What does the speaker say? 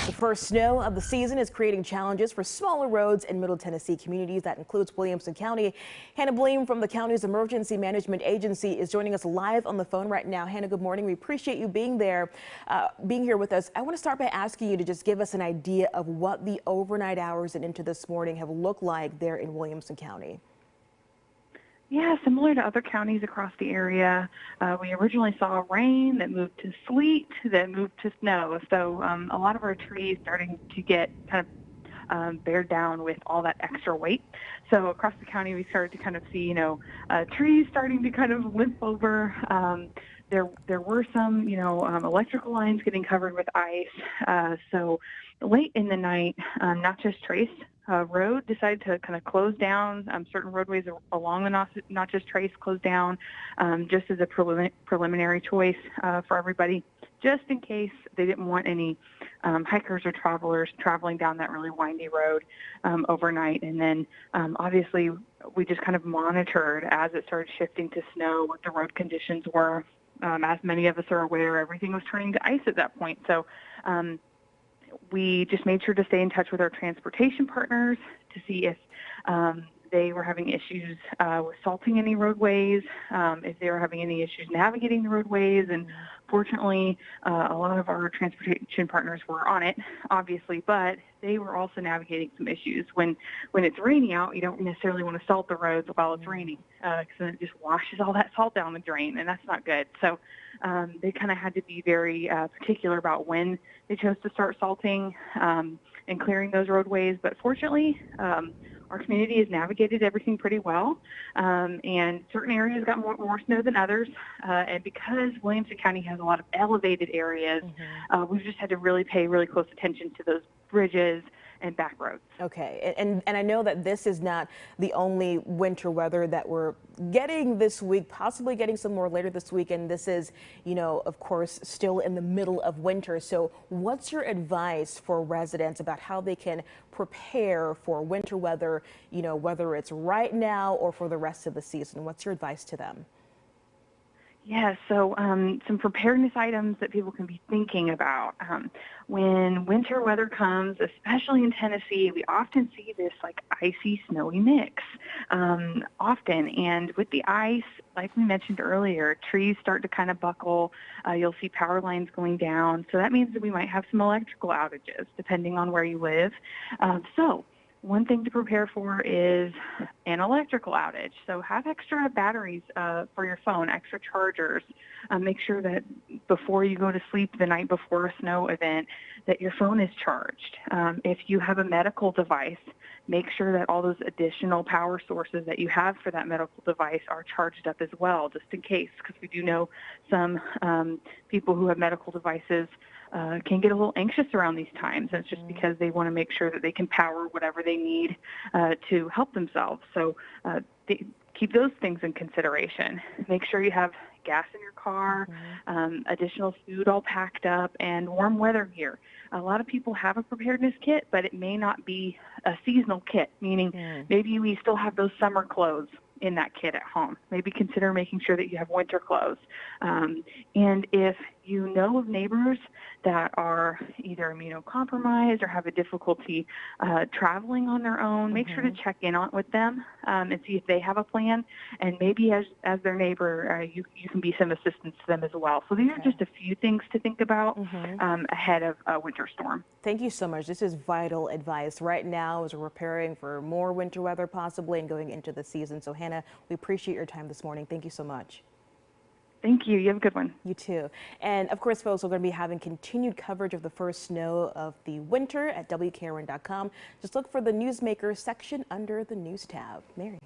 The first snow of the season is creating challenges for smaller roads in Middle Tennessee communities. That includes Williamson County. Hannah Bleam from the county's Emergency Management Agency is joining us live on the phone right now. Hannah, good morning. We appreciate you being here with us. I want to start by asking you to just give us an idea of what the overnight hours and into this morning have looked like there in Williamson County. Yeah, similar to other counties across the area, we originally saw rain that moved to sleet, that moved to snow. So a lot of our trees starting to get kind of bared down with all that extra weight. So across the county, we started to kind of see, trees starting to kind of limp over. There were some, electrical lines getting covered with ice. So late in the night, Natchez Trace Road decided to kind of close down. Certain roadways along the Natchez Trace closed down just as a preliminary choice for everybody, just in case they didn't want any hikers or travelers traveling down that really windy road overnight. And then obviously we just kind of monitored as it started shifting to snow what the road conditions were. As many of us are aware, everything was turning to ice at that point. So we just made sure to stay in touch with our transportation partners to see if they were having issues with salting any roadways, if they were having any issues navigating the roadways. And fortunately, a lot of our transportation partners were on it, obviously, but they were also navigating some issues. When it's raining out, you don't necessarily want to salt the roads while it's raining, because then it just washes all that salt down the drain, and that's not good. So they kind of had to be very particular about when they chose to start salting and clearing those roadways. But fortunately, our community has navigated everything pretty well, and certain areas got more snow than others. And because Williamson County has a lot of elevated areas, we've just had to really pay really close attention to those bridges and back roads. Okay, and I know that this is not the only winter weather that we're getting this week, possibly getting some more later this week, and this is, of course, still in the middle of winter. So what's your advice for residents about how they can prepare for winter weather, whether it's right now or for the rest of the season? What's your advice to them? Yeah, so some preparedness items that people can be thinking about. When winter weather comes, especially in Tennessee, we often see this icy, snowy mix often. And with the ice, like we mentioned earlier, trees start to kind of buckle. You'll see power lines going down. So that means that we might have some electrical outages depending on where you live. So one thing to prepare for is an electrical outage. So have extra batteries for your phone, extra chargers. Make sure that before you go to sleep the night before a snow event, that your phone is charged. If you have a medical device, make sure that all those additional power sources that you have for that medical device are charged up as well, just in case, because we do know some people who have medical devices can get a little anxious around these times. And it's just because they want to make sure that they can power whatever they need to help themselves. So keep those things in consideration. Make sure you have gas in your car, additional food all packed up, and warm weather gear. A lot of people have a preparedness kit, but it may not be a seasonal kit, meaning maybe we still have those summer clothes in that kit at home. Maybe consider making sure that you have winter clothes. And if you know of neighbors that are either immunocompromised or have a difficulty traveling on their own, make sure to check in with them and see if they have a plan. And maybe as their neighbor, you can be some assistance to them as well. So these are just a few things to think about ahead of a winter storm. Thank you so much. This is vital advice right now as we're preparing for more winter weather possibly and going into the season. So Hannah, we appreciate your time this morning. Thank you so much. Thank you. You have a good one. You too. And of course, folks, we're going to be having continued coverage of the first snow of the winter at WKRN.com. Just look for the Newsmaker section under the News tab. Mary.